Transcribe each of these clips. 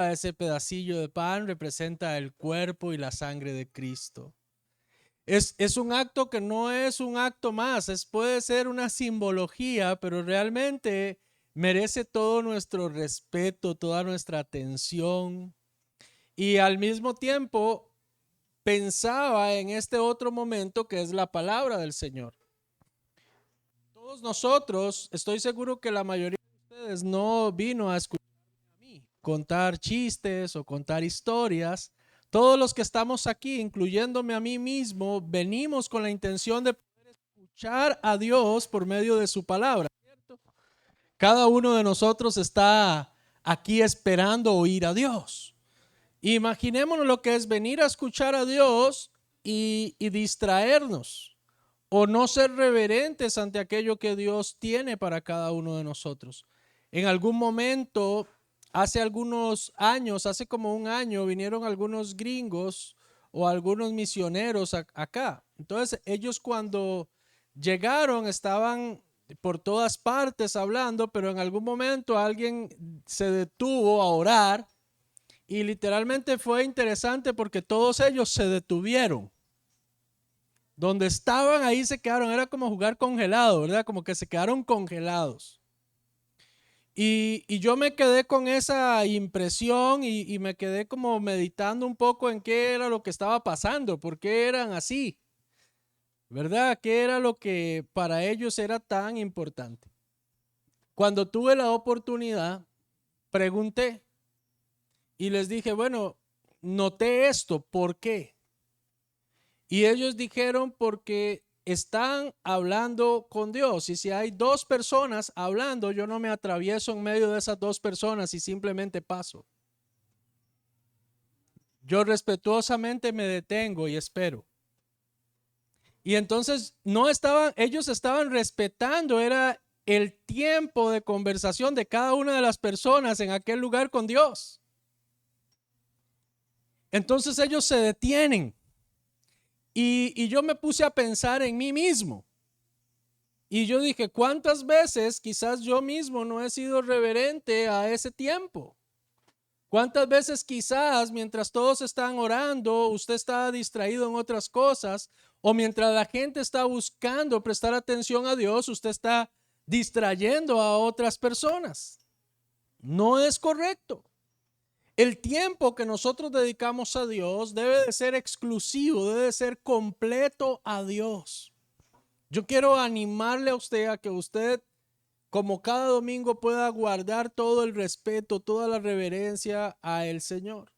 ese pedacillo de pan representa el cuerpo y la sangre de Cristo. Es un acto que no es un acto más, puede ser una simbología, pero realmente merece todo nuestro respeto, toda nuestra atención. Y al mismo tiempo pensaba en este otro momento que es la palabra del Señor. Todos nosotros, estoy seguro que la mayoría de ustedes no vino a escuchar a mí contar chistes o contar historias. Todos los que estamos aquí, incluyéndome a mí mismo, venimos con la intención de poder escuchar a Dios por medio de su palabra, ¿cierto? Cada uno de nosotros está aquí esperando oír a Dios. Imaginémonos lo que es venir a escuchar a Dios y distraernos o no ser reverentes ante aquello que Dios tiene para cada uno de nosotros. En algún momento, hace algunos años, hace como un año, vinieron algunos gringos o algunos misioneros acá. Entonces, ellos cuando llegaron estaban por todas partes hablando, pero en algún momento alguien se detuvo a orar y literalmente fue interesante porque todos ellos se detuvieron. Donde estaban ahí se quedaron, era como jugar congelado, ¿verdad? Como que se quedaron congelados. Y yo me quedé con esa impresión y me quedé como meditando un poco en qué era lo que estaba pasando, por qué eran así, ¿verdad? ¿Qué era lo que para ellos era tan importante? Cuando tuve la oportunidad, pregunté y les dije, bueno, noté esto, ¿por qué? Y ellos dijeron porque están hablando con Dios. Y si hay dos personas hablando, yo no me atravieso en medio de esas dos personas y simplemente paso. Yo respetuosamente me detengo y espero. Y entonces ellos estaban respetando, era el tiempo de conversación de cada una de las personas en aquel lugar con Dios. Entonces ellos se detienen. Y yo me puse a pensar en mí mismo. Y yo dije, ¿cuántas veces quizás yo mismo no he sido reverente a ese tiempo? ¿Cuántas veces quizás mientras todos están orando, usted está distraído en otras cosas? O mientras la gente está buscando prestar atención a Dios, usted está distrayendo a otras personas. No es correcto. El tiempo que nosotros dedicamos a Dios debe de ser exclusivo, debe de ser completo a Dios. Yo quiero animarle a usted a que usted, como cada domingo, pueda guardar todo el respeto, toda la reverencia a el Señor.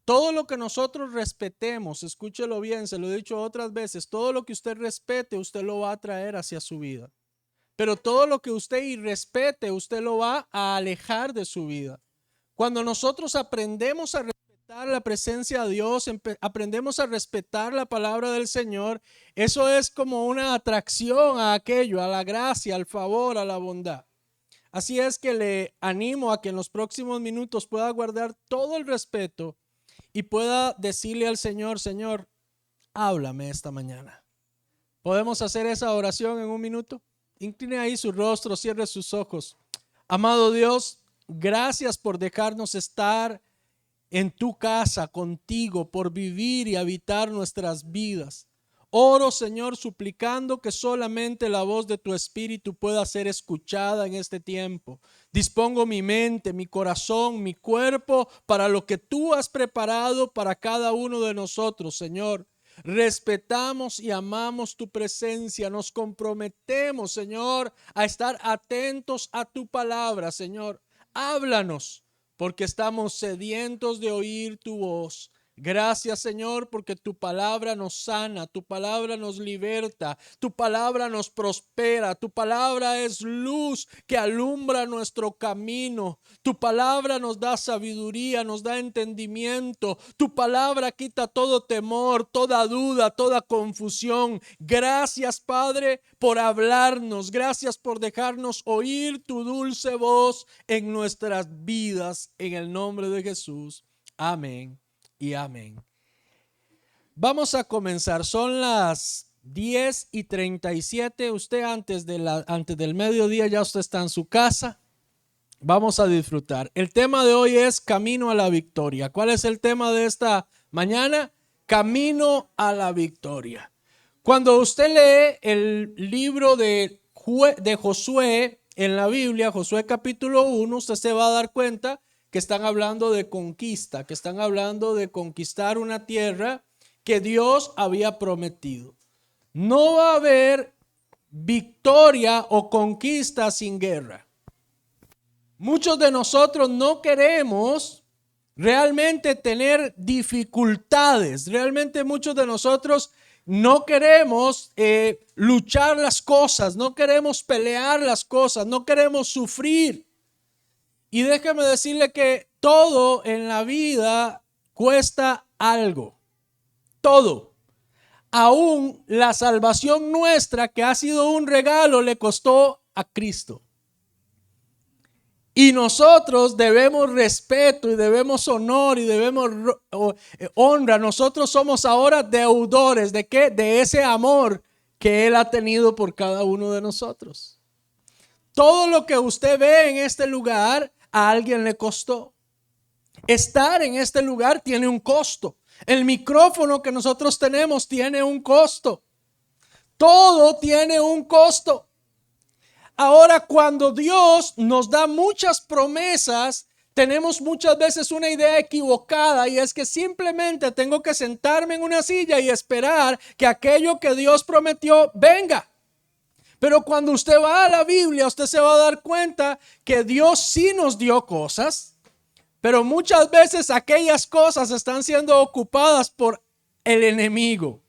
Todo lo que nosotros respetemos, escúchelo bien, se lo he dicho otras veces, todo lo que usted respete, usted lo va a traer hacia su vida. Pero todo lo que usted irrespete, usted lo va a alejar de su vida. Cuando nosotros aprendemos a respetar la presencia de Dios, aprendemos a respetar la palabra del Señor, eso es como una atracción a aquello, a la gracia, al favor, a la bondad. Así es que le animo a que en los próximos minutos pueda guardar todo el respeto y pueda decirle al Señor, Señor, háblame esta mañana. ¿Podemos hacer esa oración en un minuto? Incline ahí su rostro, cierre sus ojos. Amado Dios, gracias por dejarnos estar en tu casa contigo, por vivir y habitar nuestras vidas. Oro, Señor, suplicando que solamente la voz de tu Espíritu pueda ser escuchada en este tiempo. Dispongo mi mente, mi corazón, mi cuerpo para lo que tú has preparado para cada uno de nosotros, Señor. Respetamos y amamos tu presencia. Nos comprometemos, Señor, a estar atentos a tu palabra, Señor. Háblanos, porque estamos sedientos de oír tu voz. Gracias, Señor, porque tu palabra nos sana, tu palabra nos liberta, tu palabra nos prospera, tu palabra es luz que alumbra nuestro camino, tu palabra nos da sabiduría, nos da entendimiento, tu palabra quita todo temor, toda duda, toda confusión. Gracias, Padre, por hablarnos, gracias por dejarnos oír tu dulce voz en nuestras vidas, en el nombre de Jesús. Amén y amén. Vamos a comenzar. Son las 10:37. Usted antes del mediodía ya usted está en su casa. vamos a disfrutar. El tema de hoy es camino a la victoria. ¿Cuál es el tema de esta mañana? Camino a la victoria. Cuando usted lee el libro de Josué en la Biblia, Josué capítulo 1, usted se va a dar cuenta que están hablando de conquista, que están hablando de conquistar una tierra que Dios había prometido. No va a haber victoria o conquista sin guerra. Muchos de nosotros no queremos realmente tener dificultades. Realmente muchos de nosotros no queremos luchar las cosas, no queremos pelear las cosas, no queremos sufrir. Y déjeme decirle que todo en la vida cuesta algo. Todo. Aún la salvación nuestra, que ha sido un regalo, le costó a Cristo. Y nosotros debemos respeto y debemos honor y debemos honra. Nosotros somos ahora deudores ¿de qué? De ese amor que Él ha tenido por cada uno de nosotros. Todo lo que usted ve en este lugar a alguien le costó. Estar en este lugar tiene un costo. El micrófono que nosotros tenemos tiene un costo. Todo tiene un costo. Ahora, cuando Dios nos da muchas promesas, tenemos muchas veces una idea equivocada, y es que simplemente tengo que sentarme en una silla y esperar que aquello que Dios prometió venga. Pero cuando usted va a la Biblia, usted se va a dar cuenta que Dios sí nos dio cosas, pero muchas veces aquellas cosas están siendo ocupadas por el enemigo.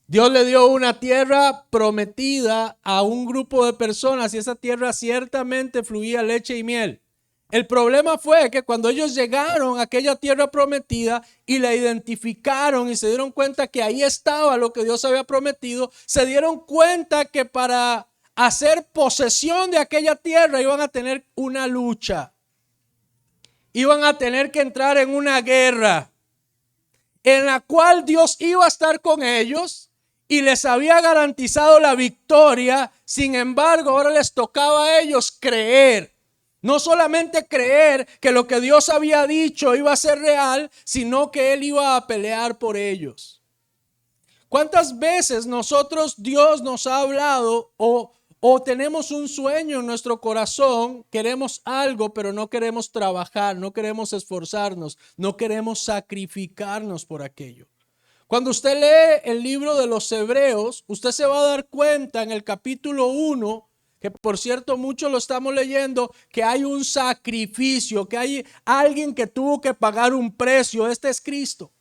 Dios le dio una tierra prometida a un grupo de personas y esa tierra ciertamente fluía leche y miel. El problema fue que cuando ellos llegaron a aquella tierra prometida y la identificaron y se dieron cuenta que ahí estaba lo que Dios había prometido, se dieron cuenta que para hacer posesión de aquella tierra iban a tener una lucha. Iban a tener que entrar en una guerra en la cual Dios iba a estar con ellos y les había garantizado la victoria. Sin embargo, ahora les tocaba a ellos creer. No solamente creer que lo que Dios había dicho iba a ser real, sino que Él iba a pelear por ellos. ¿Cuántas veces Dios nos ha hablado o tenemos un sueño en nuestro corazón, queremos algo, pero no queremos trabajar, no queremos esforzarnos, no queremos sacrificarnos por aquello? Cuando usted lee el libro de los Hebreos, usted se va a dar cuenta en el capítulo 1, que por cierto muchos lo estamos leyendo, que hay un sacrificio, que hay alguien que tuvo que pagar un precio. Este es Cristo.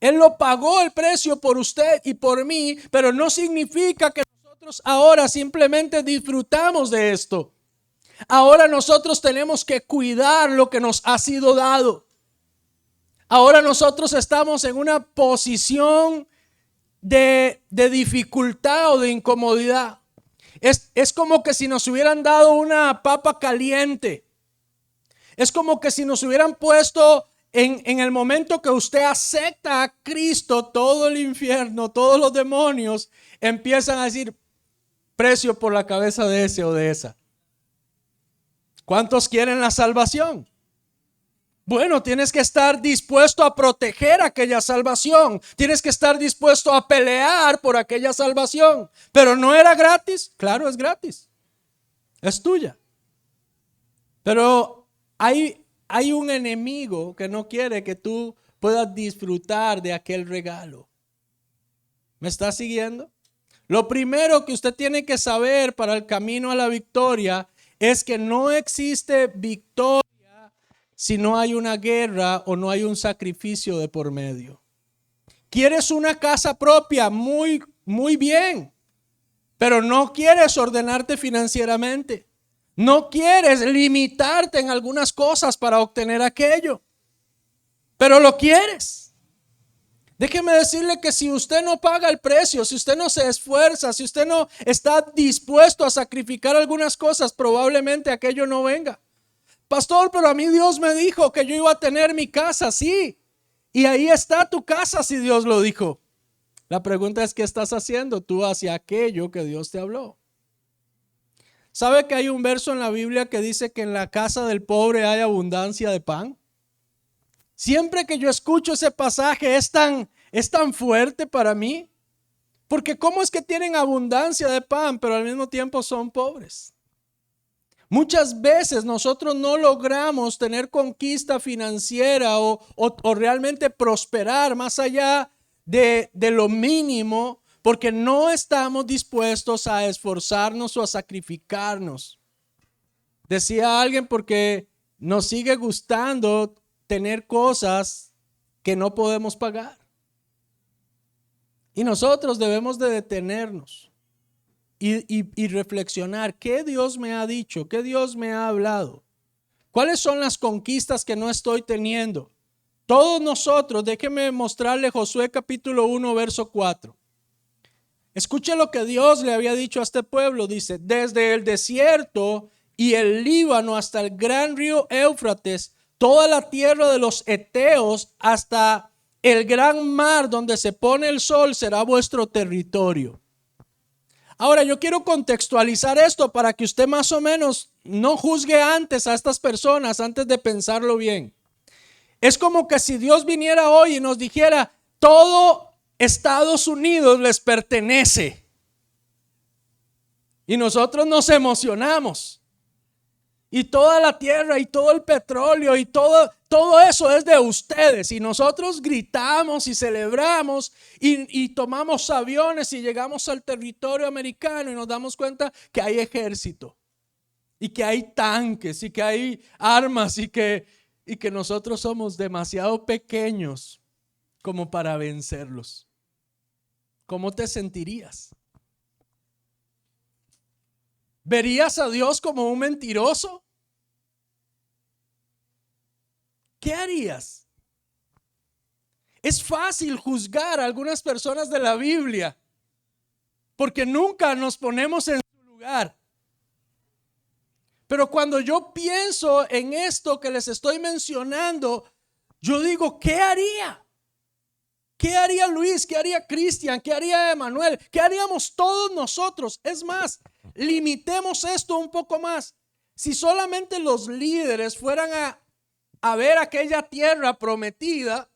Él lo pagó el precio por usted y por mí, pero no significa que nosotros ahora simplemente disfrutamos de esto. Ahora nosotros tenemos que cuidar lo que nos ha sido dado. Ahora nosotros estamos en una posición de dificultad o de incomodidad. Es como que si nos hubieran dado una papa caliente. Es como que si nos hubieran puesto en el momento que usted acepta a Cristo, todo el infierno, todos los demonios empiezan a decir precio por la cabeza de ese o de esa. ¿Cuántos quieren la salvación? Bueno, tienes que estar dispuesto a proteger aquella salvación. Tienes que estar dispuesto a pelear por aquella salvación. Pero no era gratis. Claro, es gratis. Es tuya. Pero hay un enemigo que no quiere que tú puedas disfrutar de aquel regalo. ¿Me está siguiendo? Lo primero que usted tiene que saber para el camino a la victoria es que no existe victoria si no hay una guerra o no hay un sacrificio de por medio. ¿Quieres una casa propia? Muy, muy bien. Pero no quieres ordenarte financieramente. No quieres limitarte en algunas cosas para obtener aquello. Pero lo quieres. Déjeme decirle que si usted no paga el precio, si usted no se esfuerza, si usted no está dispuesto a sacrificar algunas cosas, probablemente aquello no venga. Pastor, pero a mí Dios me dijo que yo iba a tener mi casa, sí. Y ahí está tu casa si Dios lo dijo. La pregunta es, ¿qué estás haciendo tú hacia aquello que Dios te habló? ¿Sabe que hay un verso en la Biblia que dice que en la casa del pobre hay abundancia de pan? Siempre que yo escucho ese pasaje es tan fuerte para mí, porque ¿cómo es que tienen abundancia de pan, pero al mismo tiempo son pobres? Muchas veces nosotros no logramos tener conquista financiera o realmente prosperar más allá de lo mínimo, porque no estamos dispuestos a esforzarnos o a sacrificarnos. Decía alguien, porque nos sigue gustando tener cosas que no podemos pagar. Y nosotros debemos de detenernos y reflexionar qué Dios me ha dicho, qué Dios me ha hablado. ¿Cuáles son las conquistas que no estoy teniendo? Todos nosotros, déjeme mostrarle Josué capítulo 1, verso 4. Escuche lo que Dios le había dicho a este pueblo. Dice, desde el desierto y el Líbano hasta el gran río Éufrates, toda la tierra de los heteos hasta el gran mar donde se pone el sol será vuestro territorio. Ahora yo quiero contextualizar esto para que usted más o menos no juzgue antes a estas personas antes de pensarlo bien. Es como que si Dios viniera hoy y nos dijera, todo Estados Unidos les pertenece. Y nosotros nos emocionamos. Y toda la tierra y todo el petróleo y todo eso es de ustedes. Y nosotros gritamos y celebramos y tomamos aviones y llegamos al territorio americano y nos damos cuenta que hay ejército y que hay tanques y que hay armas y que nosotros somos demasiado pequeños como para vencerlos. ¿Cómo te sentirías? ¿Verías a Dios como un mentiroso? ¿Qué harías? Es fácil juzgar a algunas personas de la Biblia porque nunca nos ponemos en su lugar. Pero cuando yo pienso en esto que les estoy mencionando, yo digo, ¿qué haría? ¿Qué haría Luis? ¿Qué haría Cristian? ¿Qué haría Emanuel? ¿Qué haríamos todos nosotros? Es más, limitemos esto un poco más. Si solamente los líderes fueran a ver aquella tierra prometida,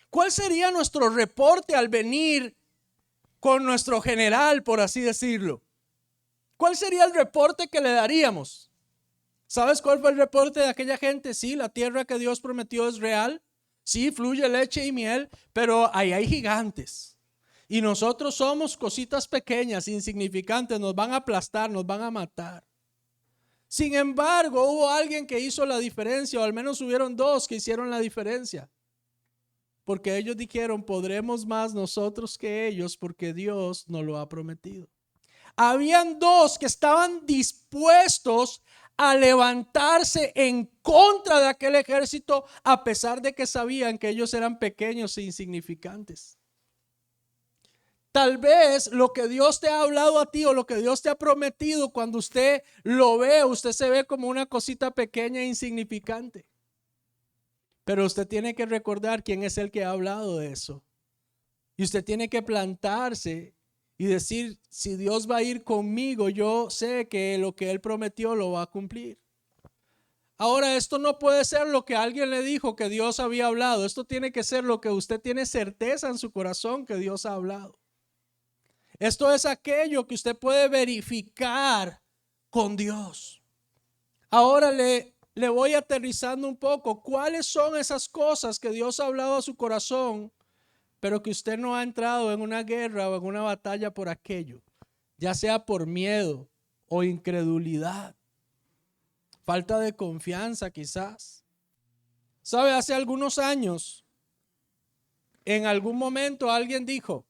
¿cuál sería nuestro reporte al venir con nuestro general, por así decirlo? ¿Cuál sería el reporte que le daríamos? ¿Sabes cuál fue el reporte de aquella gente? Sí, la tierra que Dios prometió es real. Sí, fluye leche y miel, pero ahí hay gigantes. Y nosotros somos cositas pequeñas, insignificantes, nos van a aplastar, nos van a matar. Sin embargo, hubo alguien que hizo la diferencia, o al menos hubieron dos que hicieron la diferencia. Porque ellos dijeron, podremos más nosotros que ellos porque Dios nos lo ha prometido. Habían dos que estaban dispuestos a levantarse en contra de aquel ejército a pesar de que sabían que ellos eran pequeños e insignificantes. Tal vez lo que Dios te ha hablado a ti o lo que Dios te ha prometido, cuando usted lo ve, usted se ve como una cosita pequeña e insignificante. Pero usted tiene que recordar quién es el que ha hablado de eso. Y usted tiene que plantarse y decir, si Dios va a ir conmigo, yo sé que lo que Él prometió lo va a cumplir. Ahora, esto no puede ser lo que alguien le dijo que Dios había hablado. Esto tiene que ser lo que usted tiene certeza en su corazón que Dios ha hablado. Esto es aquello que usted puede verificar con Dios. Ahora le voy aterrizando un poco. ¿Cuáles son esas cosas que Dios ha hablado a su corazón, pero que usted no ha entrado en una guerra o en una batalla por aquello? Ya sea por miedo o incredulidad, falta de confianza quizás. ¿Sabe? Hace algunos años, en algún momento alguien dijo,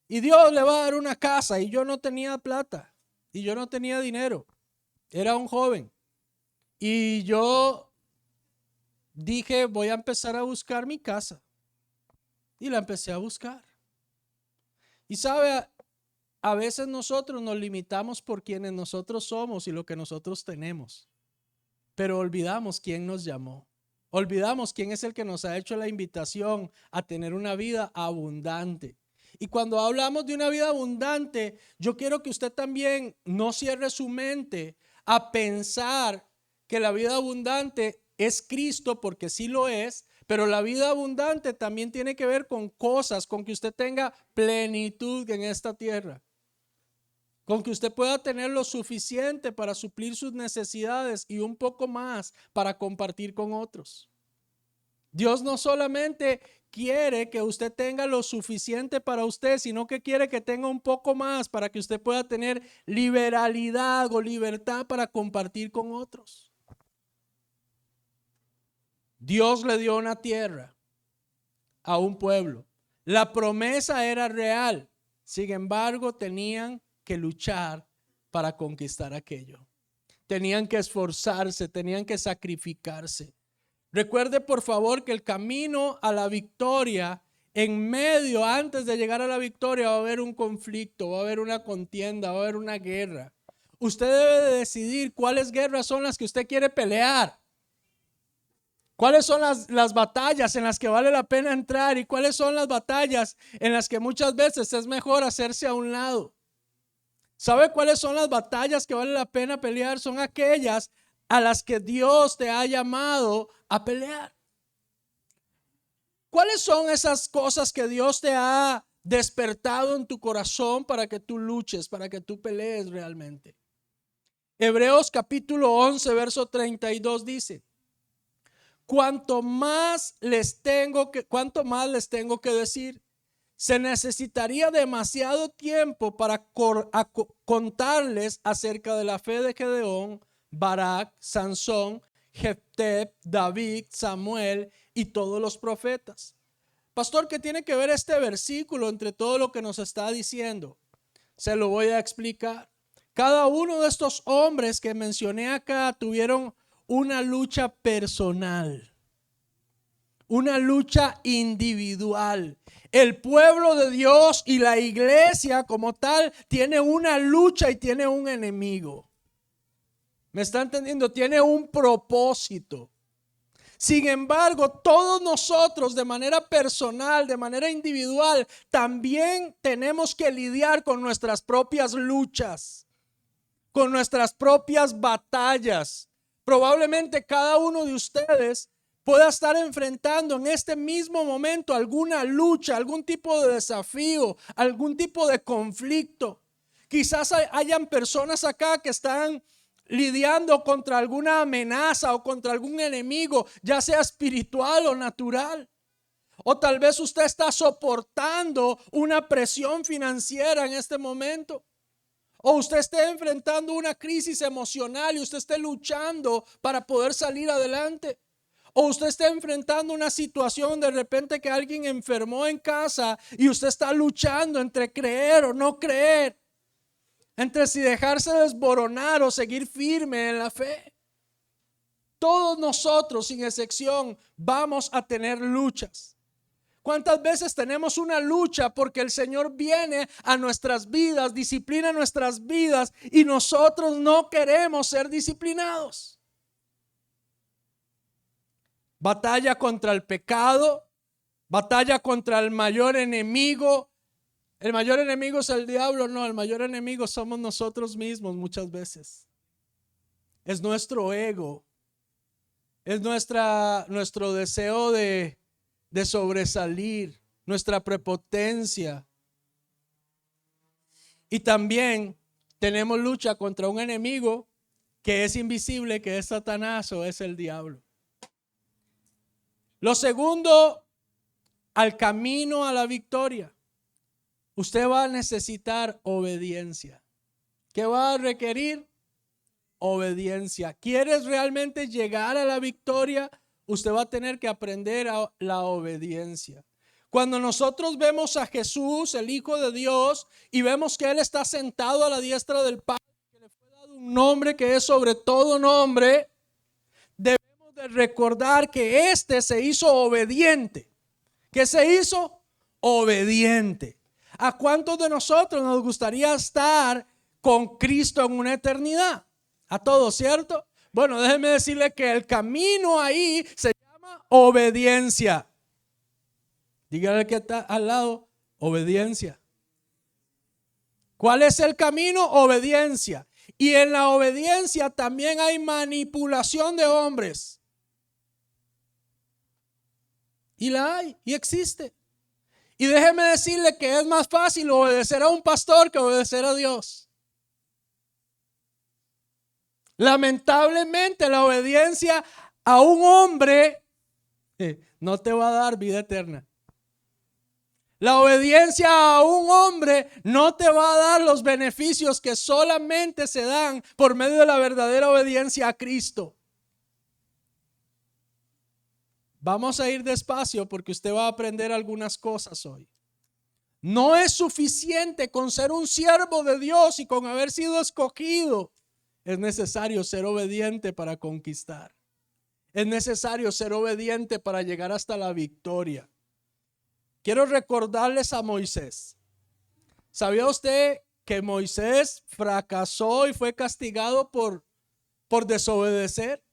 y Dios le va a dar una casa, y yo no tenía plata, y yo no tenía dinero, era un joven. Y yo dije, voy a empezar a buscar mi casa. Y la empecé a buscar. Y sabe, a veces nosotros nos limitamos por quienes nosotros somos y lo que nosotros tenemos. Pero olvidamos quién nos llamó. Olvidamos quién es el que nos ha hecho la invitación a tener una vida abundante. Y cuando hablamos de una vida abundante, yo quiero que usted también no cierre su mente a pensar que la vida abundante es Cristo, porque sí lo es, pero la vida abundante también tiene que ver con cosas, con que usted tenga plenitud en esta tierra, con que usted pueda tener lo suficiente para suplir sus necesidades y un poco más para compartir con otros. Dios no solamente quiere que usted tenga lo suficiente para usted, sino que quiere que tenga un poco más para que usted pueda tener liberalidad o libertad para compartir con otros. Dios le dio una tierra a un pueblo. La promesa era real. Sin embargo, tenían que luchar para conquistar aquello. Tenían que esforzarse, tenían que sacrificarse. Recuerde por favor que el camino a la victoria, en medio, antes de llegar a la victoria, va a haber un conflicto, va a haber una contienda, va a haber una guerra. Usted debe de decidir cuáles guerras son las que usted quiere pelear. ¿Cuáles son las batallas en las que vale la pena entrar? ¿Y cuáles son las batallas en las que muchas veces es mejor hacerse a un lado? ¿Sabe cuáles son las batallas que vale la pena pelear? Son aquellas a las que Dios te ha llamado a pelear. ¿Cuáles son esas cosas que Dios te ha despertado en tu corazón para que tú luches, para que tú pelees realmente? Hebreos capítulo 11, verso 32 dice: cuánto más les tengo que decir. Se necesitaría demasiado tiempo para contarles acerca de la fe de Gedeón, Barak, Sansón, Jefté, David, Samuel y todos los profetas. Pastor, ¿qué tiene que ver este versículo entre todo lo que nos está diciendo? Se lo voy a explicar. Cada uno de estos hombres que mencioné acá tuvieron una lucha personal, una lucha individual. El pueblo de Dios y la iglesia como tal tiene una lucha y tiene un enemigo. ¿Me está entendiendo? Tiene un propósito. Sin embargo, todos nosotros de manera personal, de manera individual, también tenemos que lidiar con nuestras propias luchas, con nuestras propias batallas. Probablemente cada uno de ustedes pueda estar enfrentando en este mismo momento alguna lucha, algún tipo de desafío, algún tipo de conflicto. Quizás hayan personas acá que están lidiando contra alguna amenaza o contra algún enemigo, ya sea espiritual o natural. O tal vez usted está soportando una presión financiera en este momento. O usted esté enfrentando una crisis emocional y usted esté luchando para poder salir adelante. O usted está enfrentando una situación de repente que alguien enfermó en casa y usted está luchando entre creer o no creer, entre si dejarse desboronar o seguir firme en la fe. Todos nosotros, sin excepción, vamos a tener luchas. ¿Cuántas veces tenemos una lucha porque el Señor viene a nuestras vidas, disciplina nuestras vidas y nosotros no queremos ser disciplinados? Batalla contra el pecado, batalla contra el mayor enemigo. El mayor enemigo es el diablo, no, el mayor enemigo somos nosotros mismos muchas veces. Es nuestro ego, es nuestro deseo de sobresalir, nuestra prepotencia. Y también tenemos lucha contra un enemigo que es invisible, que es Satanás o es el diablo. Lo segundo, al camino a la victoria, usted va a necesitar obediencia. ¿Qué va a requerir? Obediencia. ¿Quieres realmente llegar a la victoria? Usted va a tener que aprender la obediencia. Cuando nosotros vemos a Jesús, el Hijo de Dios, y vemos que Él está sentado a la diestra del Padre, que le fue dado un nombre que es sobre todo nombre, debemos de recordar que éste se hizo obediente. ¿Qué se hizo? Obediente. ¿A cuántos de nosotros nos gustaría estar con Cristo en una eternidad? A todos, ¿cierto? Bueno, déjeme decirle que el camino ahí se llama obediencia. Dígale que está al lado, Obediencia. ¿Cuál es el camino? Obediencia. Y en la obediencia también hay manipulación de hombres. Y la hay, y existe. Y déjeme decirle que es más fácil obedecer a un pastor que obedecer a Dios. Lamentablemente la obediencia a un hombre no te va a dar vida eterna. La obediencia a un hombre no te va a dar los beneficios que solamente se dan por medio de la verdadera obediencia a Cristo. Vamos a ir despacio porque usted va a aprender algunas cosas hoy. No es suficiente con ser un siervo de Dios y con haber sido escogido. Es necesario ser obediente para conquistar. Es necesario ser obediente para llegar hasta la victoria. Quiero recordarles a Moisés. ¿Sabía usted que Moisés fracasó y fue castigado por desobedecer?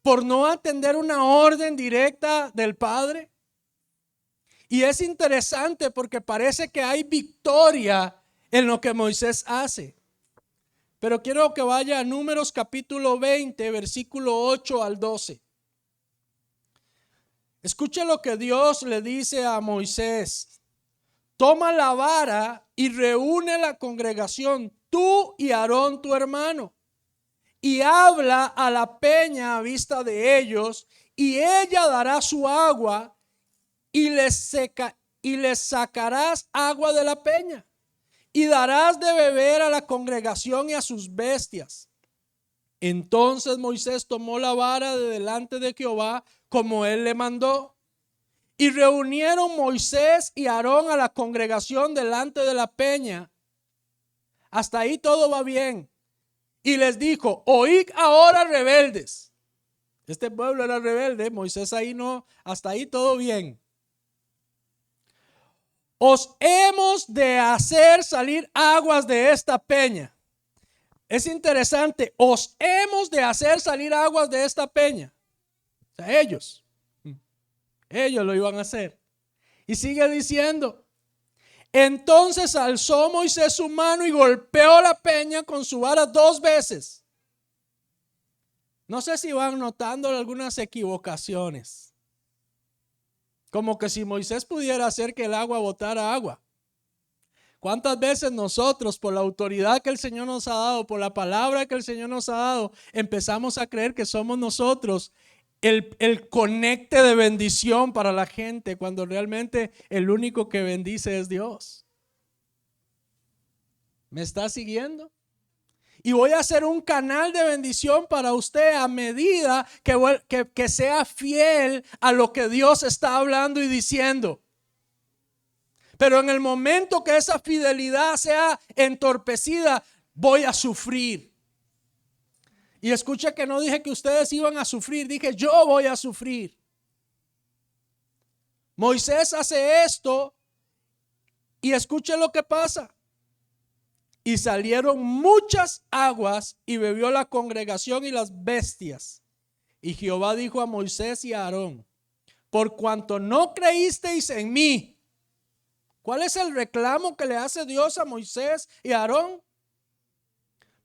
Por no atender una orden directa del Padre. Y es interesante porque parece que hay victoria en lo que Moisés hace. Pero quiero que vaya a Números capítulo 20, versículo 8 al 12. Escuche lo que Dios le dice a Moisés. Toma la vara y reúne la congregación, tú y Aarón tu hermano, y habla a la peña a vista de ellos, y ella dará su agua, y les sacarás agua de la peña, y darás de beber a la congregación y a sus bestias. Entonces Moisés tomó la vara de delante de Jehová, como él le mandó. Y reunieron Moisés y Aarón a la congregación delante de la peña. Hasta ahí todo va bien. Y les dijo: oíd ahora, rebeldes. Este pueblo era rebelde, Moisés ahí no, hasta ahí todo bien. Os hemos de hacer salir aguas de esta peña. Es interesante, os hemos de hacer salir aguas de esta peña. O sea, ellos lo iban a hacer. Y sigue diciendo: entonces alzó Moisés su mano y golpeó la peña con su vara 2 veces. No sé si van notando algunas equivocaciones. Como que si Moisés pudiera hacer que el agua botara agua. ¿Cuántas veces nosotros, por la autoridad que el Señor nos ha dado, por la palabra que el Señor nos ha dado, empezamos a creer que somos nosotros el conecte de bendición para la gente, cuando realmente el único que bendice es Dios? ¿Me está siguiendo? Y voy a hacer un canal de bendición para usted a medida que sea fiel a lo que Dios está hablando y diciendo. Pero en el momento que esa fidelidad sea entorpecida, voy a sufrir. Y escuche que no dije que ustedes iban a sufrir, dije yo voy a sufrir. Moisés hace esto y escuche lo que pasa. Y salieron muchas aguas y bebió la congregación y las bestias. Y Jehová dijo a Moisés y a Aarón: por cuanto no creísteis en mí. ¿Cuál es el reclamo que le hace Dios a Moisés y a Aarón?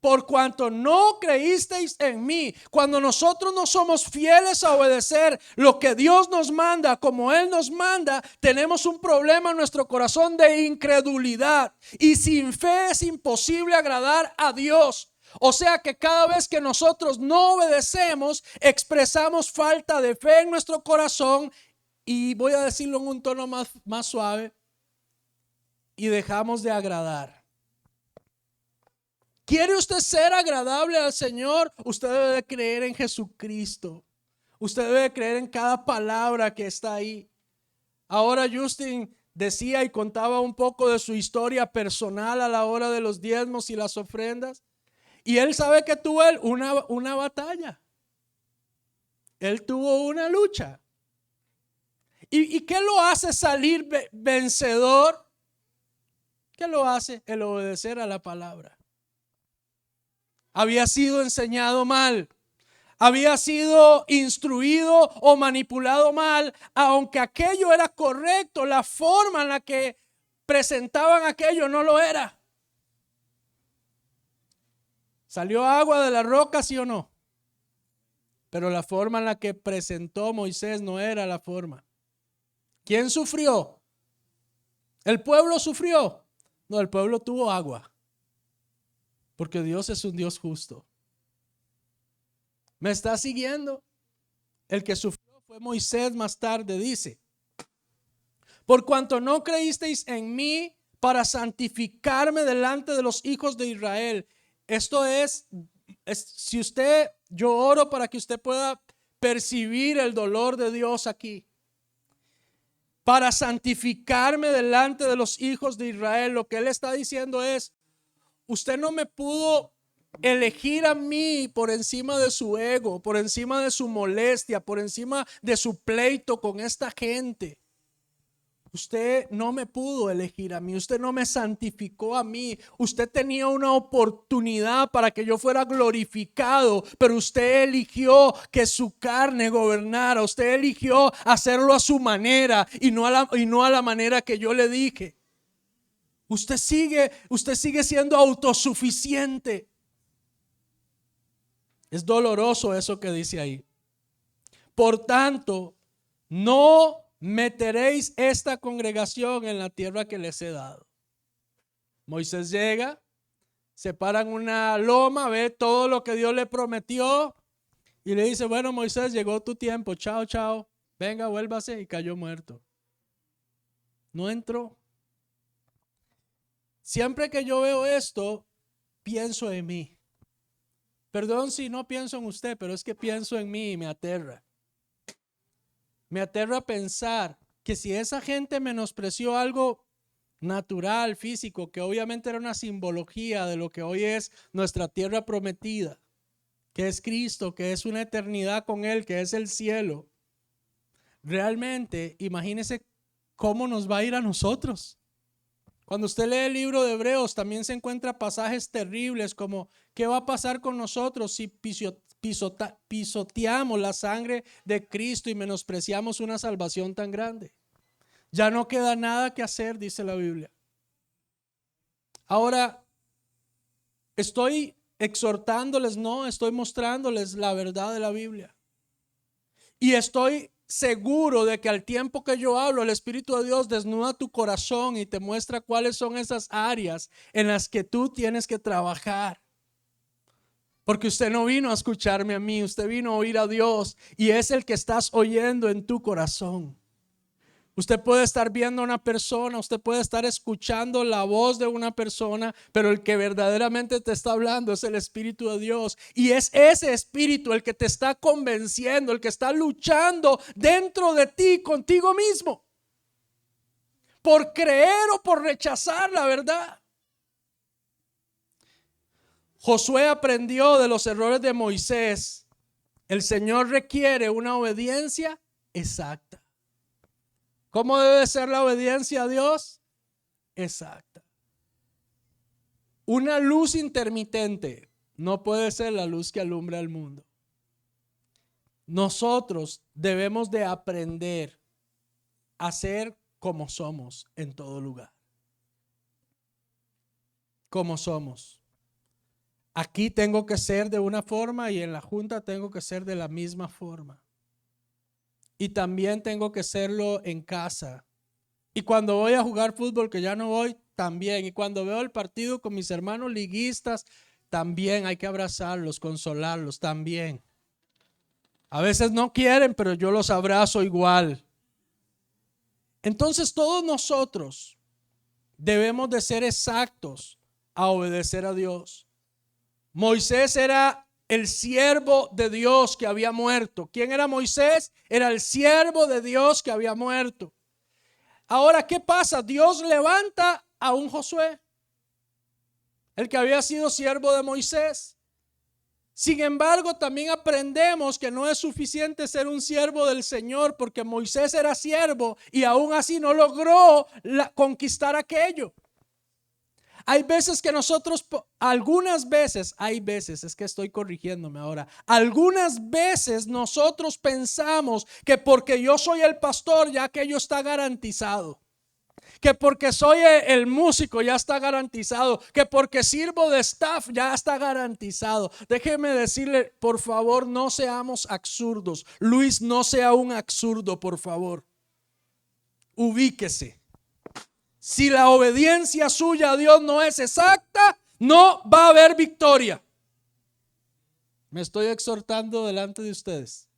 Por cuanto no creísteis en mí. Cuando nosotros no somos fieles a obedecer lo que Dios nos manda, como Él nos manda, tenemos un problema en nuestro corazón de incredulidad. Y sin fe es imposible agradar a Dios. O sea que cada vez que nosotros no obedecemos, expresamos falta de fe en nuestro corazón. Y voy a decirlo en un tono más suave. Y dejamos de agradar. ¿Quiere usted ser agradable al Señor? Usted debe de creer en Jesucristo. Usted debe creer en cada palabra que está ahí. Ahora Justin decía y contaba un poco de su historia personal a la hora de los diezmos y las ofrendas. Y él sabe que tuvo una batalla. Él tuvo una lucha. ¿Y qué lo hace salir vencedor? ¿Qué lo hace? El obedecer a la palabra. Había sido enseñado mal. había sido instruido o manipulado mal, aunque aquello era correcto, la forma en la que presentaban aquello no lo era. ¿Salió agua de la roca, sí o no? Pero la forma en la que presentó Moisés no era la forma. ¿Quién sufrió? ¿El pueblo sufrió? No, el pueblo tuvo agua. Porque Dios es un Dios justo. ¿Me está siguiendo? El que sufrió fue Moisés más tarde, dice: por cuanto no creísteis en mí para santificarme delante de los hijos de Israel. Esto es, si usted, yo oro para que usted pueda percibir el dolor de Dios aquí. Para santificarme delante de los hijos de Israel. Lo que él está diciendo es: usted no me pudo elegir a mí por encima de su ego, por encima de su molestia, por encima de su pleito con esta gente. Usted no me pudo elegir a mí, usted no me santificó a mí. Usted tenía una oportunidad para que yo fuera glorificado, pero usted eligió que su carne gobernara. Usted eligió hacerlo a su manera y no a la manera que yo le dije. Usted sigue siendo autosuficiente. Es doloroso eso que dice ahí. Por tanto, no meteréis esta congregación en la tierra que les he dado. Moisés llega, se para en una loma, ve todo lo que Dios le prometió y le dice: bueno, Moisés, llegó tu tiempo, chao, chao, venga, vuélvase, y cayó muerto. No entró. Siempre que yo veo esto, pienso en mí. Perdón si no pienso en usted, pero es que pienso en mí y me aterra. Me aterra pensar que si esa gente menospreció algo natural, físico, que obviamente era una simbología de lo que hoy es nuestra tierra prometida, que es Cristo, que es una eternidad con Él, que es el cielo. Realmente, imagínese cómo nos va a ir a nosotros. Cuando usted lee el libro de Hebreos, también se encuentra pasajes terribles como: ¿qué va a pasar con nosotros si pisoteamos la sangre de Cristo y menospreciamos una salvación tan grande? Ya no queda nada que hacer, dice la Biblia. Ahora, estoy exhortándoles, no, estoy mostrándoles la verdad de la Biblia. Y estoy seguro de que al tiempo que yo hablo, el Espíritu de Dios desnuda tu corazón y te muestra cuáles son esas áreas en las que tú tienes que trabajar. Porque usted no vino a escucharme a mí, usted vino a oír a Dios, y es el que estás oyendo en tu corazón. Usted puede estar viendo a una persona, usted puede estar escuchando la voz de una persona, pero el que verdaderamente te está hablando es el Espíritu de Dios. Y es ese Espíritu el que te está convenciendo, el que está luchando dentro de ti, contigo mismo, por creer o por rechazar la verdad. Josué aprendió de los errores de Moisés. El Señor requiere una obediencia exacta. ¿Cómo debe ser la obediencia a Dios? Exacta. Una luz intermitente no puede ser la luz que alumbra el mundo. Nosotros debemos de aprender a ser como somos en todo lugar. Como somos. Aquí tengo que ser de una forma y en la junta tengo que ser de la misma forma. Y también tengo que serlo en casa. Y cuando voy a jugar fútbol, que ya no voy, también. Y cuando veo el partido con mis hermanos liguistas, también hay que abrazarlos, consolarlos, también. A veces no quieren, pero yo los abrazo igual. Entonces todos nosotros debemos de ser exactos a obedecer a Dios. Moisés era el siervo de Dios que había muerto. ¿Quién era Moisés? Era el siervo de Dios que había muerto. Ahora, ¿qué pasa? Dios levanta a un Josué, el que había sido siervo de Moisés. Sin embargo, también aprendemos que no es suficiente ser un siervo del Señor, porque Moisés era siervo y aún así no logró conquistar aquello. Hay veces que nosotros, algunas veces, es que estoy corrigiéndome ahora. Algunas veces nosotros pensamos que porque yo soy el pastor ya aquello está garantizado. Que porque soy el músico ya está garantizado, que porque sirvo de staff ya está garantizado. Déjeme decirle, por favor, no seamos absurdos. Luis, no sea un absurdo, por favor. Ubíquese. Si la obediencia suya a Dios no es exacta, no va a haber victoria. Me estoy exhortando delante de ustedes.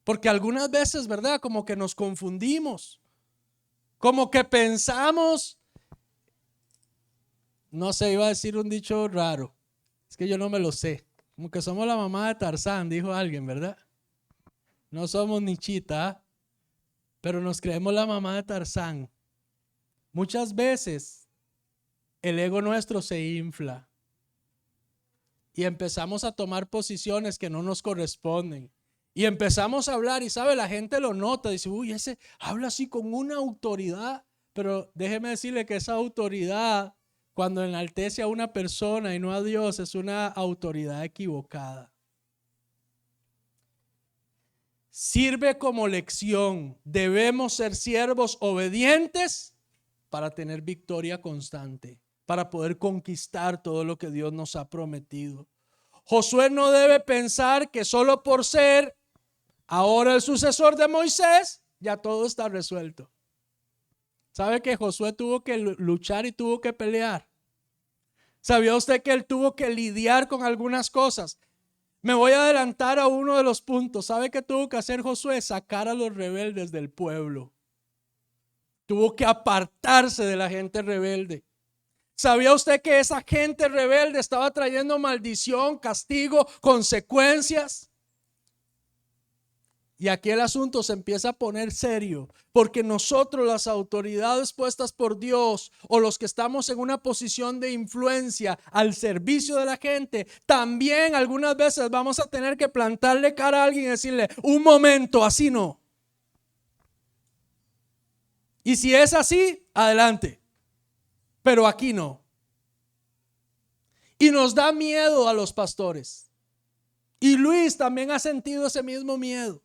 Porque algunas veces, ¿verdad? Como que nos confundimos. Como que pensamos, no sé, iba a decir un dicho raro, es que yo no me lo sé, como que somos la mamá de Tarzán, dijo alguien, ¿verdad? No somos ni Chita, pero nos creemos la mamá de Tarzán. Muchas veces el ego nuestro se infla y empezamos a tomar posiciones que no nos corresponden. Y empezamos a hablar y sabe, la gente lo nota, dice, uy, ese habla así con una autoridad. Pero déjeme decirle que esa autoridad, cuando enaltece a una persona y no a Dios, es una autoridad equivocada. Sirve como lección. Debemos ser siervos obedientes para tener victoria constante, para poder conquistar todo lo que Dios nos ha prometido. Josué no debe pensar que solo por ser ahora el sucesor de Moisés, ya todo está resuelto. ¿Sabe que Josué tuvo que luchar y tuvo que pelear? ¿Sabía usted que él tuvo que lidiar con algunas cosas? Me voy a adelantar a uno de los puntos. ¿Sabe qué tuvo que hacer Josué? Sacar a los rebeldes del pueblo. Tuvo que apartarse de la gente rebelde. ¿Sabía usted que esa gente rebelde estaba trayendo maldición, castigo, consecuencias? Y aquí el asunto se empieza a poner serio, porque nosotros, las autoridades puestas por Dios o los que estamos en una posición de influencia al servicio de la gente, también algunas veces vamos a tener que plantarle cara a alguien y decirle, un momento, así no. Y si es así, adelante, pero aquí no. Y nos da miedo a los pastores. Y Luis también ha sentido ese mismo miedo.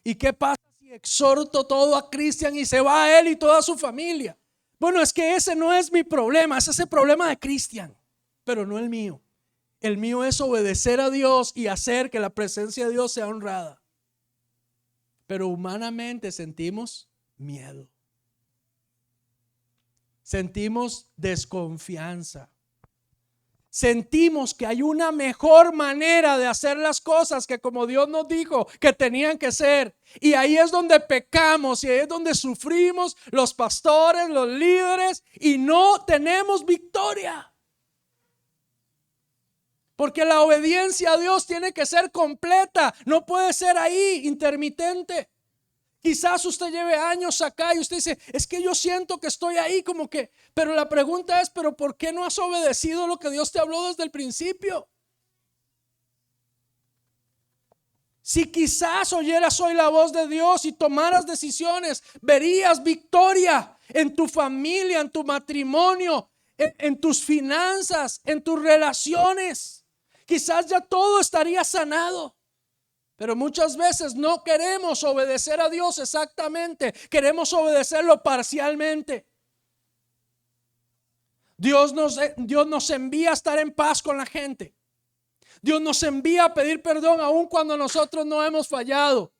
¿Y qué pasa si exhorto todo a Cristian y se va a él y toda su familia? Bueno, es que ese no es mi problema, ese es el problema de Cristian, pero no el mío. El mío es obedecer a Dios y hacer que la presencia de Dios sea honrada. Pero humanamente sentimos miedo. Sentimos desconfianza. Sentimos que hay una mejor manera de hacer las cosas que como Dios nos dijo que tenían que ser. Y ahí es donde pecamos y ahí es donde sufrimos los pastores, los líderes y no tenemos victoria. Porque la obediencia a Dios tiene que ser completa, no puede ser ahí intermitente. Quizás usted lleve años acá y usted dice, es que yo siento que estoy ahí como que, pero la pregunta es, pero ¿por qué no has obedecido lo que Dios te habló desde el principio? Si quizás oyeras hoy la voz de Dios y tomaras decisiones, verías victoria en tu familia, en tu matrimonio, en tus finanzas, en tus relaciones. Quizás ya todo estaría sanado. Pero muchas veces no queremos obedecer a Dios exactamente, queremos obedecerlo parcialmente. Dios nos envía a estar en paz con la gente. Dios nos envía a pedir perdón aun cuando nosotros no hemos fallado.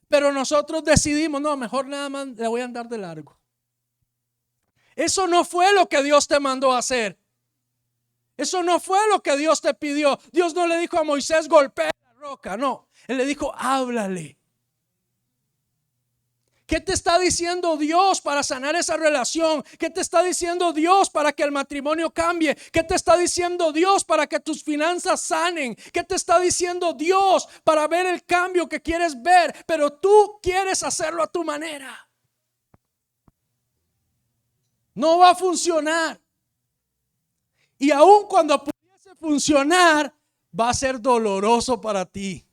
Pero nosotros decidimos, no, mejor nada más le voy a andar de largo. Eso no fue lo que Dios te mandó a hacer. Eso no fue lo que Dios te pidió. Dios no le dijo a Moisés, golpea la roca, no. Él le dijo, háblale. ¿Qué te está diciendo Dios para sanar esa relación? ¿Qué te está diciendo Dios para que el matrimonio cambie? ¿Qué te está diciendo Dios para que tus finanzas sanen? ¿Qué te está diciendo Dios para ver el cambio que quieres ver? Pero tú quieres hacerlo a tu manera. No va a funcionar. Y aun cuando pudiese funcionar, va a ser doloroso para ti,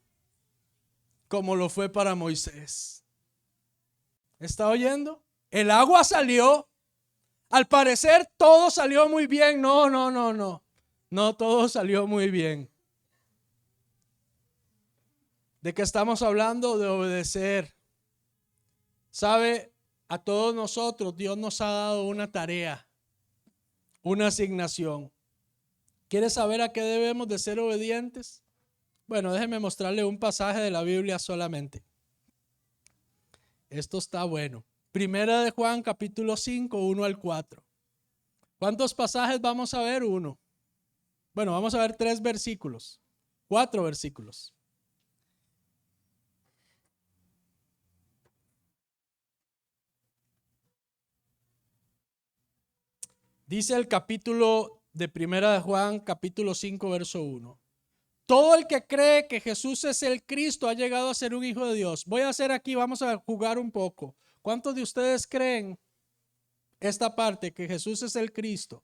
como lo fue para Moisés. ¿Está oyendo? El agua salió, Al parecer todo salió muy bien. No, no, no, no. No todo salió muy bien. ¿De qué estamos hablando? De obedecer. ¿Sabe? A todos nosotros Dios nos ha dado una tarea, una asignación. ¿Quiere saber a qué debemos de ser obedientes? Bueno, déjeme mostrarle un pasaje de la Biblia solamente. Esto está bueno. Primera de Juan, capítulo 5, 1 al 4. ¿Cuántos pasajes vamos a ver? Uno. Bueno, vamos a ver 3 versículos. 4 versículos. Dice el capítulo de Primera de Juan, capítulo 5, verso 1. Todo el que cree que Jesús es el Cristo ha llegado a ser un hijo de Dios. Voy a hacer aquí, vamos a jugar un poco. ¿Cuántos de ustedes creen esta parte, que Jesús es el Cristo?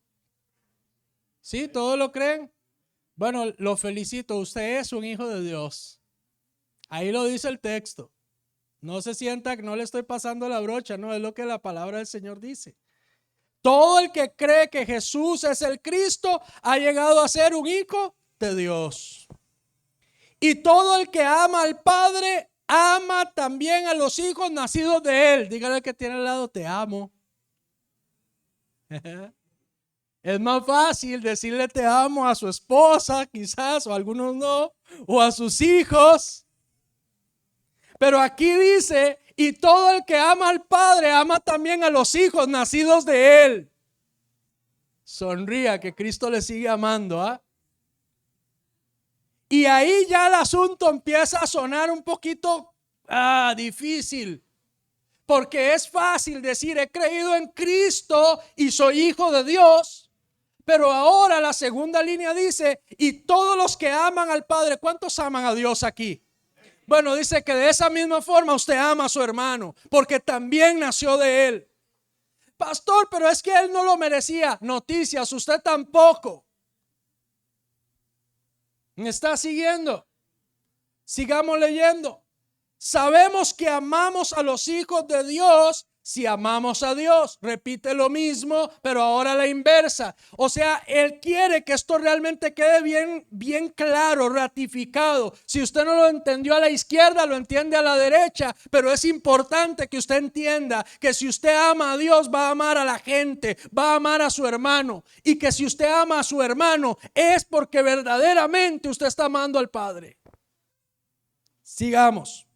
¿Sí? ¿Todos lo creen? Bueno, lo felicito, usted es un hijo de Dios. Ahí lo dice el texto. No se sienta que no le estoy pasando la brocha, no, es lo que la palabra del Señor dice. Todo el que cree que Jesús es el Cristo ha llegado a ser un hijo de Dios. Y todo el que ama al Padre ama también a los hijos nacidos de Él. Dígale al que tiene al lado, te amo. Es más fácil decirle te amo a su esposa, quizás, o a algunos no, o a sus hijos. Pero aquí dice, y todo el que ama al Padre ama también a los hijos nacidos de Él. Sonría que Cristo le sigue amando, ¿ah? Y ahí ya el asunto empieza a sonar un poquito difícil. Porque es fácil decir, he creído en Cristo y soy hijo de Dios. Pero ahora la segunda línea dice, y todos los que aman al Padre, ¿cuántos aman a Dios aquí? Bueno, dice que de esa misma forma usted ama a su hermano, porque también nació de él. Pastor, pero es que él no lo merecía. Noticias, usted tampoco. ¿Me está siguiendo? Sigamos leyendo. Sabemos que amamos a los hijos de Dios si amamos a Dios. Repite lo mismo, pero ahora la inversa. O sea, Él quiere que esto realmente quede bien, bien claro, ratificado. Si usted no lo entendió a la izquierda, lo entiende a la derecha. Pero es importante que usted entienda que si usted ama a Dios, va a amar a la gente, va a amar a su hermano. Y que si usted ama a su hermano, es porque verdaderamente usted está amando al Padre. Sigamos.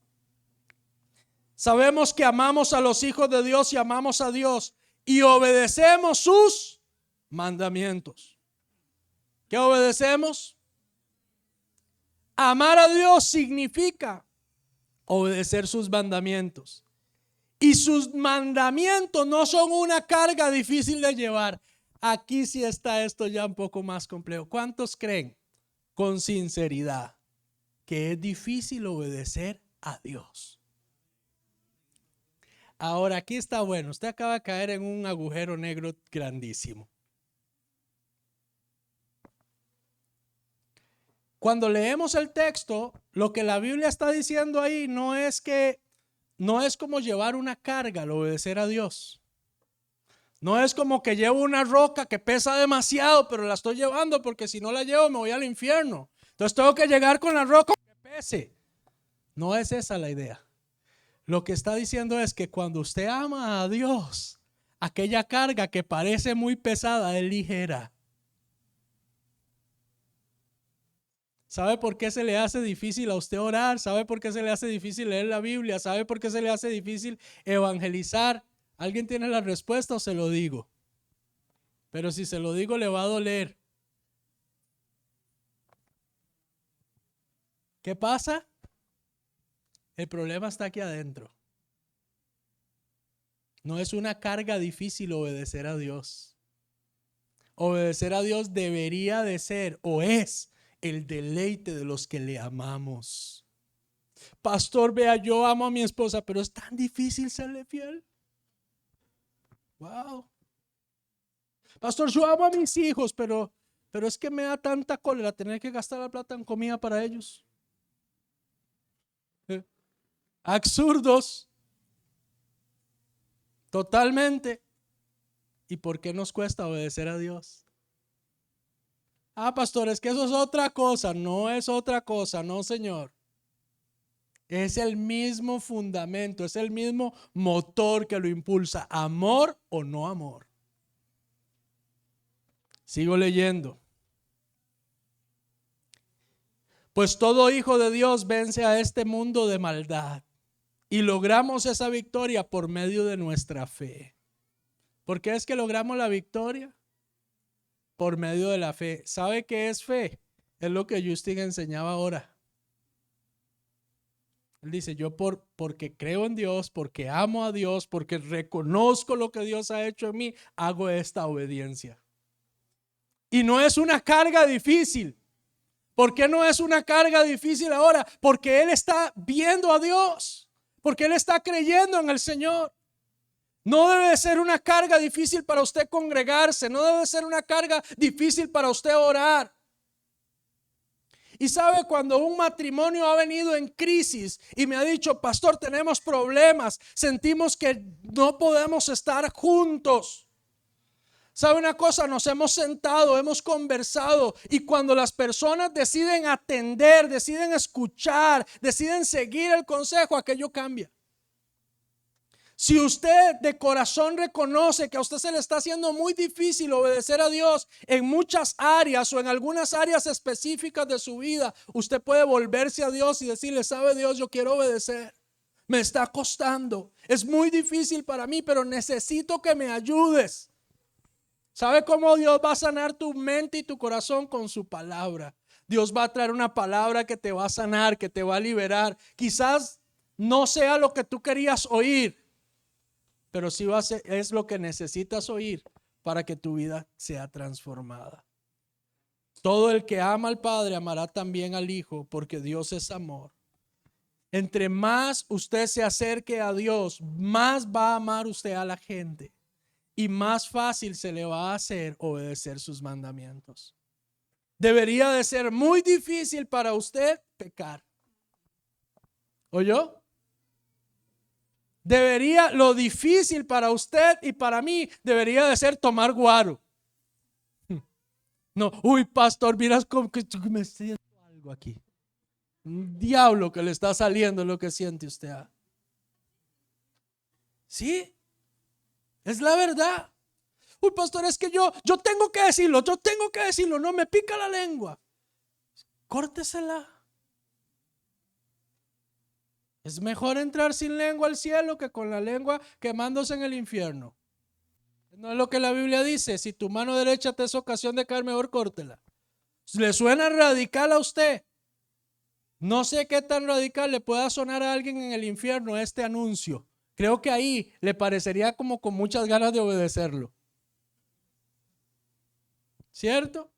Sabemos que amamos a los hijos de Dios y amamos a Dios y obedecemos sus mandamientos. ¿Qué obedecemos? Amar a Dios significa obedecer sus mandamientos. Y sus mandamientos no son una carga difícil de llevar. Aquí sí está esto ya un poco más complejo. ¿Cuántos creen con sinceridad que es difícil obedecer a Dios? Ahora aquí está bueno, usted acaba de caer en un agujero negro grandísimo. Cuando leemos el texto, lo que la Biblia está diciendo ahí no es como llevar una carga al obedecer a Dios. No es como que llevo una roca que pesa demasiado, pero la estoy llevando porque si no la llevo me voy al infierno. Entonces tengo que llegar con la roca que pese. No es esa la idea. Lo que está diciendo es que cuando usted ama a Dios, aquella carga que parece muy pesada es ligera. ¿Sabe por qué se le hace difícil a usted orar? ¿Sabe por qué se le hace difícil leer la Biblia? ¿Sabe por qué se le hace difícil evangelizar? ¿Alguien tiene la respuesta o se lo digo? Pero si se lo digo le va a doler. ¿Qué pasa? El problema está aquí adentro. No es una carga difícil obedecer a Dios. Obedecer a Dios debería de ser o es el deleite de los que le amamos. Pastor, vea, yo amo a mi esposa, pero es tan difícil serle fiel. Wow. Pastor, yo amo a mis hijos, pero es que me da tanta cólera tener que gastar la plata en comida para ellos. Absurdos. Totalmente. ¿Y por qué nos cuesta obedecer a Dios? Ah, pastor, es que eso es otra cosa. No es otra cosa, no, señor. Es el mismo fundamento, es el mismo motor que lo impulsa. ¿Amor o no amor? Sigo leyendo. Pues todo hijo de Dios vence a este mundo de maldad y logramos esa victoria por medio de nuestra fe. ¿Por qué es que logramos la victoria? Por medio de la fe. ¿Sabe qué es fe? Es lo que Justin enseñaba ahora. Él dice, porque creo en Dios, porque amo a Dios, porque reconozco lo que Dios ha hecho en mí, hago esta obediencia. Y no es una carga difícil. ¿Por qué no es una carga difícil ahora? Porque él está viendo a Dios, porque él está creyendo en el Señor. No debe ser una carga difícil para usted congregarse, no debe ser una carga difícil para usted orar. Y sabe, cuando un matrimonio ha venido en crisis y me ha dicho, pastor, tenemos problemas, sentimos que no podemos estar juntos. ¿Sabe una cosa? Nos hemos sentado, hemos conversado, y cuando las personas deciden atender, deciden escuchar, deciden seguir el consejo, aquello cambia. Si usted de corazón reconoce que a usted se le está haciendo muy difícil obedecer a Dios en muchas áreas o en algunas áreas específicas de su vida, usted puede volverse a Dios y decirle, sabe Dios, yo quiero obedecer. Me está costando, es muy difícil para mí, pero necesito que me ayudes. ¿Sabe cómo Dios va a sanar tu mente y tu corazón? Con su palabra. Dios va a traer una palabra que te va a sanar, que te va a liberar. Quizás no sea lo que tú querías oír, pero sí va a ser, es lo que necesitas oír para que tu vida sea transformada. Todo el que ama al Padre amará también al Hijo, porque Dios es amor. Entre más usted se acerque a Dios, más va a amar usted a la gente. Y más fácil se le va a hacer obedecer sus mandamientos. Debería de ser muy difícil para usted pecar. ¿Oyó? Lo difícil para usted y para mí debería de ser tomar guaro. No, uy, pastor, miras como que me siento algo aquí. Un diablo que le está saliendo lo que siente usted. ¿Sí? Es la verdad. Uy, pastor, es que yo tengo que decirlo, no me pica la lengua. Córtesela. Es mejor entrar sin lengua al cielo que con la lengua quemándose en el infierno. No es lo que la Biblia dice. Si tu mano derecha te es ocasión de caer, mejor córtela. ¿Le suena radical a usted? No sé qué tan radical le pueda sonar a alguien en el infierno este anuncio. Creo que ahí le parecería como con muchas ganas de obedecerlo. ¿Cierto?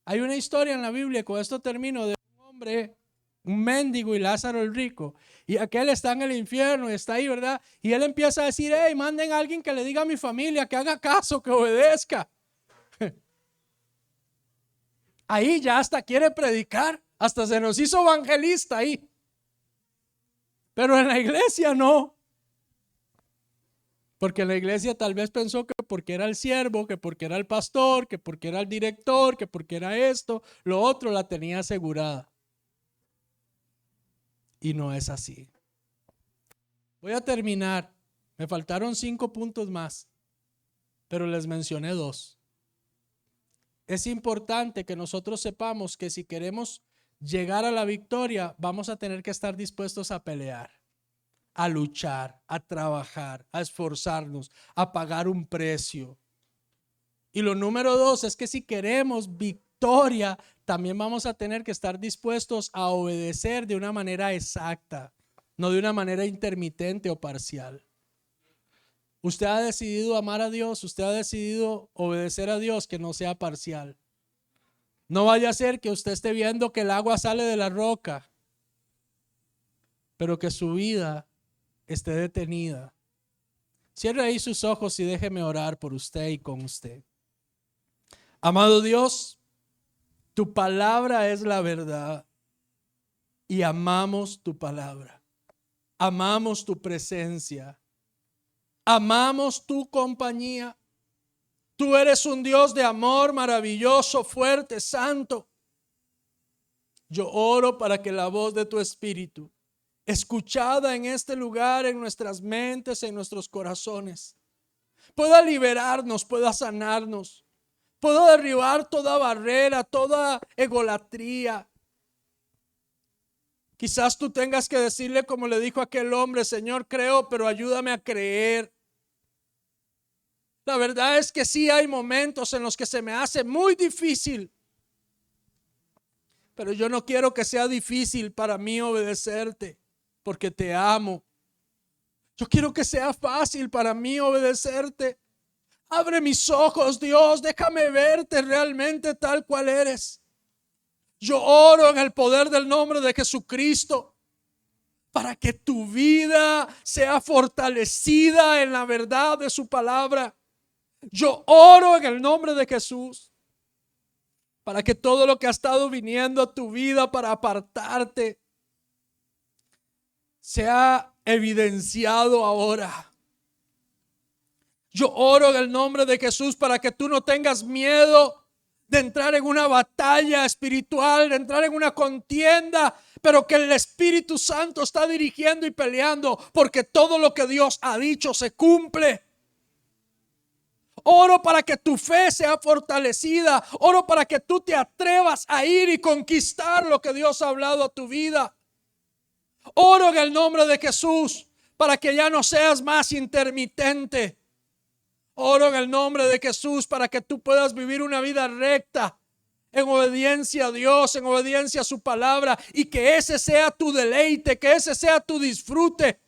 Hay una historia en la Biblia, con esto termino, de un hombre, un mendigo, y Lázaro el rico. Y aquel está en el infierno y está ahí, ¿verdad? Y él empieza a decir, hey, manden a alguien que le diga a mi familia que haga caso, que obedezca. Ahí ya hasta quiere predicar, hasta se nos hizo evangelista ahí. Pero en la iglesia no. Porque en la iglesia tal vez pensó que porque era el siervo, que porque era el pastor, que porque era el director, que porque era esto, lo otro, la tenía asegurada. Y no es así. Voy a terminar. Me faltaron 5 puntos más, pero les mencioné 2. Es importante que nosotros sepamos que si queremos llegar a la victoria, vamos a tener que estar dispuestos a pelear, a luchar, a trabajar, a esforzarnos, a pagar un precio. Y lo número 2 es que si queremos victoria, también vamos a tener que estar dispuestos a obedecer de una manera exacta, no de una manera intermitente o parcial. Usted ha decidido amar a Dios, usted ha decidido obedecer a Dios, que no sea parcial. No vaya a ser que usted esté viendo que el agua sale de la roca, pero que su vida esté detenida. Cierre ahí sus ojos y déjeme orar por usted y con usted. Amado Dios, tu palabra es la verdad y amamos tu palabra. Amamos tu presencia. Amamos tu compañía. Tú eres un Dios de amor maravilloso, fuerte, santo. Yo oro para que la voz de tu Espíritu, escuchada en este lugar, en nuestras mentes, en nuestros corazones, pueda liberarnos, pueda sanarnos, pueda derribar toda barrera, toda egolatría. Quizás tú tengas que decirle como le dijo aquel hombre: Señor, creo, pero ayúdame a creer. La verdad es que sí hay momentos en los que se me hace muy difícil, pero yo no quiero que sea difícil para mí obedecerte, porque te amo. Yo quiero que sea fácil para mí obedecerte. Abre mis ojos, Dios, déjame verte realmente tal cual eres. Yo oro en el poder del nombre de Jesucristo para que tu vida sea fortalecida en la verdad de su palabra. Yo oro en el nombre de Jesús para que todo lo que ha estado viniendo a tu vida para apartarte sea evidenciado ahora. Yo oro en el nombre de Jesús para que tú no tengas miedo de entrar en una batalla espiritual, de entrar en una contienda, pero que el Espíritu Santo está dirigiendo y peleando, porque todo lo que Dios ha dicho se cumple. Oro para que tu fe sea fortalecida. Oro para que tú te atrevas a ir y conquistar lo que Dios ha hablado a tu vida. Oro en el nombre de Jesús para que ya no seas más intermitente. Oro en el nombre de Jesús para que tú puedas vivir una vida recta, en obediencia a Dios, en obediencia a su palabra, y que ese sea tu deleite, que ese sea tu disfrute.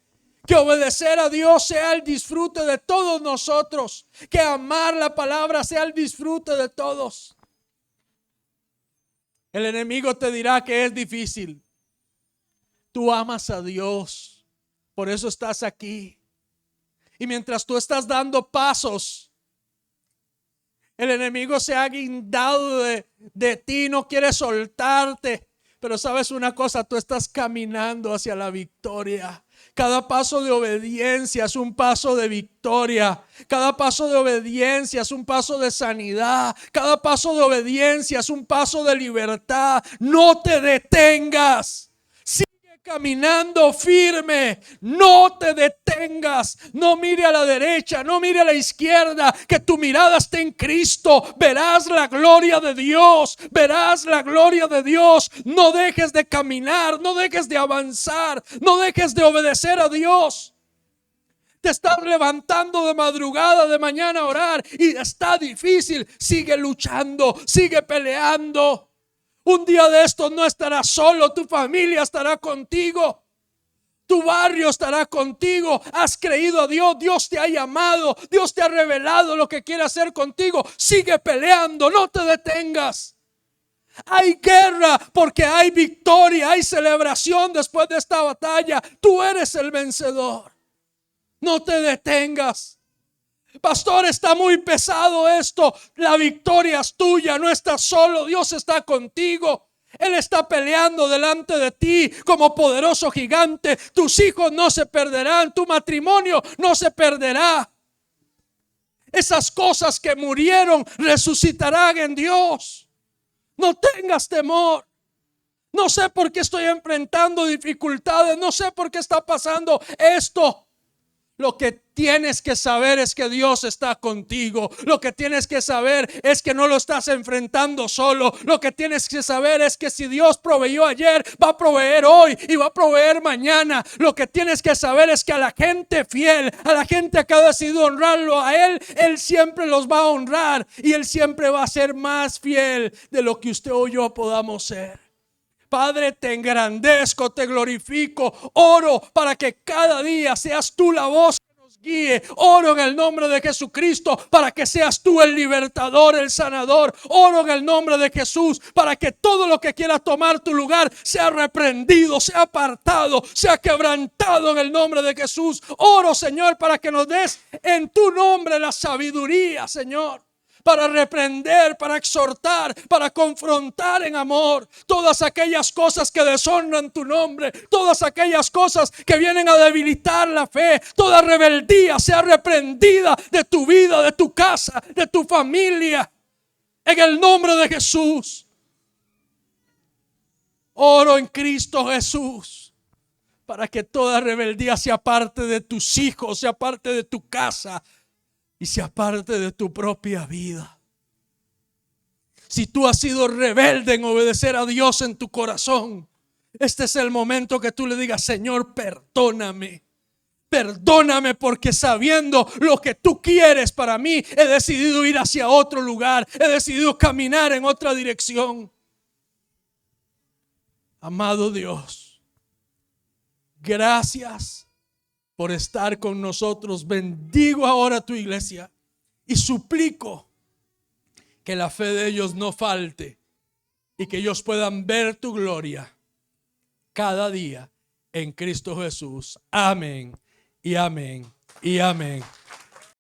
Que obedecer a Dios sea el disfrute de todos nosotros. Que amar la palabra sea el disfrute de todos. El enemigo te dirá que es difícil. Tú amas a Dios, por eso estás aquí. Y mientras tú estás dando pasos, el enemigo se ha guindado de ti, no quiere soltarte. Pero sabes una cosa, tú estás caminando hacia la victoria. Cada paso de obediencia es un paso de victoria. Cada paso de obediencia es un paso de sanidad. Cada paso de obediencia es un paso de libertad. No te detengas. Caminando firme, no te detengas, no mire a la derecha, no mire a la izquierda, que tu mirada esté en Cristo. Verás la gloria de Dios, verás la gloria de Dios. No dejes de caminar, no dejes de avanzar, no dejes de obedecer a Dios. Te estás levantando de madrugada, de mañana a orar y está difícil. Sigue luchando, sigue peleando. Un día de estos no estarás solo, tu familia estará contigo, tu barrio estará contigo. Has creído a Dios, Dios te ha llamado, Dios te ha revelado lo que quiere hacer contigo. Sigue peleando, no te detengas. Hay guerra porque hay victoria, hay celebración después de esta batalla. Tú eres el vencedor, no te detengas. Pastor, está muy pesado esto. La victoria es tuya, no estás solo, Dios está contigo. Él está peleando delante de ti como poderoso gigante. Tus hijos no se perderán, tu matrimonio no se perderá. Esas cosas que murieron resucitarán en Dios. No tengas temor. No sé por qué estoy enfrentando dificultades, no sé por qué está pasando esto. Lo que tienes que saber es que Dios está contigo. Lo que tienes que saber es que no lo estás enfrentando solo. Lo que tienes que saber es que si Dios proveyó ayer, va a proveer hoy y va a proveer mañana. Lo que tienes que saber es que a la gente fiel, a la gente que ha decidido honrarlo a Él, Él siempre los va a honrar y Él siempre va a ser más fiel de lo que usted o yo podamos ser. Padre, te engrandezco, te glorifico. Oro para que cada día seas tú la voz que nos guíe. Oro en el nombre de Jesucristo para que seas tú el libertador, el sanador. Oro en el nombre de Jesús para que todo lo que quiera tomar tu lugar sea reprendido, sea apartado, sea quebrantado en el nombre de Jesús. Oro, Señor, para que nos des en tu nombre la sabiduría, Señor, para reprender, para exhortar, para confrontar en amor todas aquellas cosas que deshonran tu nombre, todas aquellas cosas que vienen a debilitar la fe. Toda rebeldía sea reprendida de tu vida, de tu casa, de tu familia, en el nombre de Jesús. Oro en Cristo Jesús para que toda rebeldía sea parte de tus hijos, sea parte de tu casa y sea parte de tu propia vida. Si tú has sido rebelde en obedecer a Dios en tu corazón, este es el momento que tú le digas: Señor, perdóname. Perdóname, porque sabiendo lo que tú quieres para mí, he decidido ir hacia otro lugar, he decidido caminar en otra dirección. Amado Dios, gracias por estar con nosotros. Bendigo ahora tu iglesia y suplico que la fe de ellos no falte y que ellos puedan ver tu gloria cada día en Cristo Jesús. Amén y amén y amén.